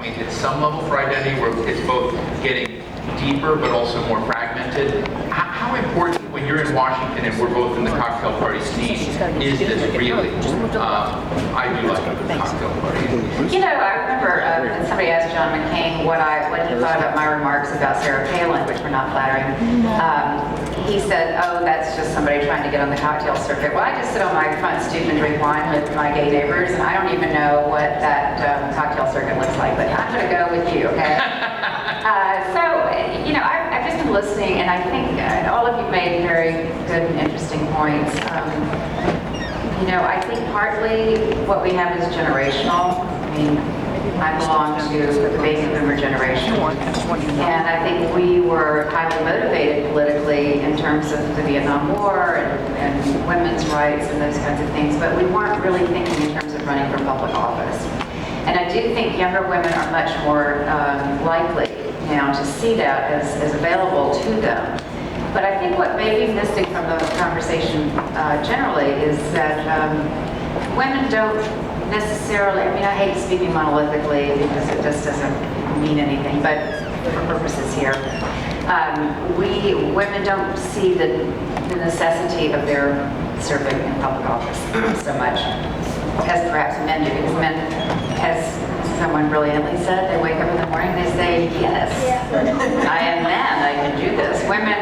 point at some level for identity where it's both getting deeper but also more fragmented? How important, when you're in Washington and we're both in the cocktail party scene, is this really? I do like a good cocktail party. You know, I remember when somebody asked John McCain what he thought about my remarks about Sarah Palin, which were not flattering. He said, "Oh, that's just somebody trying to get on the cocktail circuit." Well, I just sit on my front stoop and drink wine with my gay neighbors, and I don't even know what that cocktail circuit looks like, but I'm going to go with you, okay? You know, I've just been listening, and I think all of you made very good and interesting points. You know, I think partly what we have is generational. I mean, I belong to the baby boomer generation, and I think we were highly motivated politically in terms of the Vietnam War and women's rights and those kinds of things, but we weren't really thinking in terms of running for public office. And I do think younger women are much more likely now to see that as available to them. But I think what may be missing from the conversation generally is that women don't necessarily, I mean, I hate speaking monolithically because it just doesn't mean anything, but for purposes here, women don't see the necessity of their serving in public office so much as perhaps men do, because men, as someone brilliantly said, they wake up in the morning and they say, yes, I am man, I can do this. Women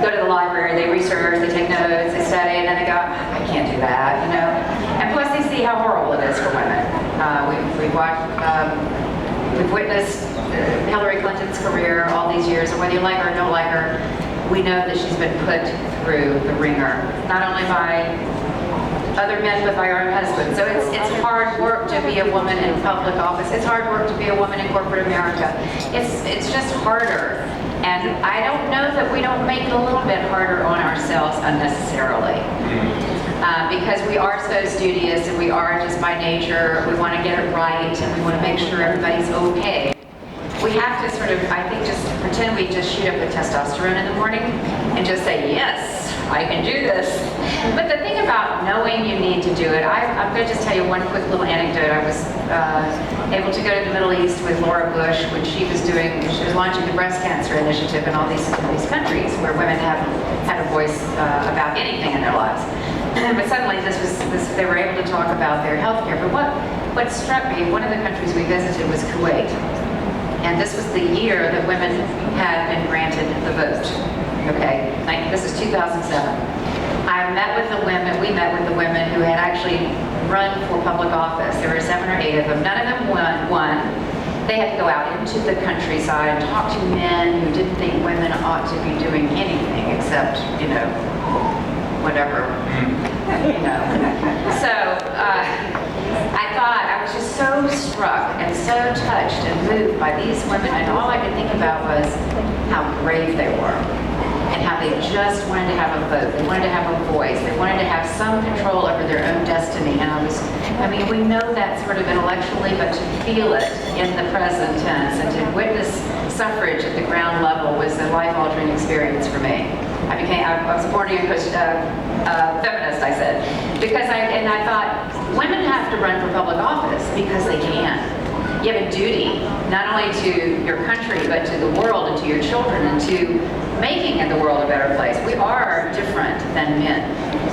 go to the library, they research, they take notes, they study, and then they go, I can't do that, you know. And plus they see how horrible it is for women. We've witnessed Hillary Clinton's career all these years, and whether you like her or don't like her, we know that she's been put through the ringer, not only by other men, but by our own husbands. So it's hard work to be a woman in public office. It's hard work to be a woman in corporate America. It's just harder. And I don't know that we don't make it a little bit harder on ourselves unnecessarily. Because we are so studious and we are just by nature, we want to get it right and we want to make sure everybody's okay. We have to sort of, I think, just pretend we just shoot up with testosterone in the morning and just say, yes, I can do this. But the thing about knowing you need to do it, I'm going to just tell you one quick little anecdote. I was able to go to the Middle East with Laura Bush when she was launching the breast cancer initiative in all these countries where women have had a voice about anything in their lives. But suddenly they were able to talk about their health care. But what struck me, one of the countries we visited was Kuwait. And this was the year that women had been granted the vote. Okay, this is 2007. We met with the women who had actually run for public office. There were 7 or 8 of them. None of them won. They had to go out into the countryside and talk to men who didn't think women ought to be doing anything except, you know, whatever, you know. So I was just so struck and so touched and moved by these women, and all I could think about was how brave they were and how they just wanted to have a vote. They wanted to have a voice. They wanted to have some control over their own destiny. And I mean, we know that sort of intellectually, but to feel it in the present tense and to witness suffrage at the ground level was a life-altering experience for me. I was a born-again feminist, I said, because I thought women have to run for public office because they can. You have a duty, not only to your country, but to the world and to your children and to making the world a better place. We are different than men,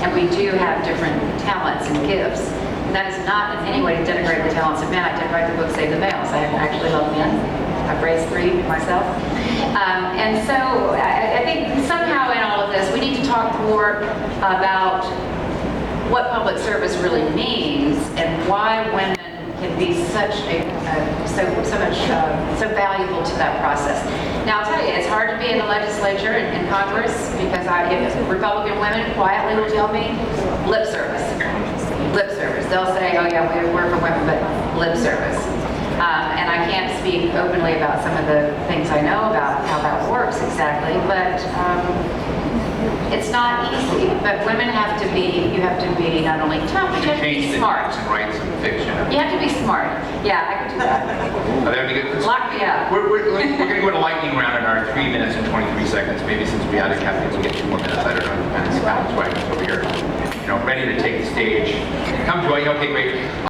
and we do have different talents and gifts. And that is not in any way to denigrate the talents of men. I did write the book, Save the Males. I actually love men. I've raised 3 myself. And so I think somehow in all of this, we need to talk more about what public service really means and why women can be so valuable to that process. Now I'll tell you, it's hard to be in the legislature and in Congress because if Republican women quietly will tell me, lip service. Lip service. They'll say, oh yeah, we work for women, but lip service. And I can't speak openly about some of the things I know about how that works exactly, but it's not easy. But women have to be, you have to be not only tough, but you have to be smart. And write some fiction. You have to be smart. Yeah, I could do that. That'd be good. Lock me up. We're going to go to lightning round in our 3 minutes and 23 seconds. Maybe since we added Kathleen, we'll get 2 more minutes. I don't know. Depends. That's why I'm over here, ready to take the stage. Come, Joy. Okay, great.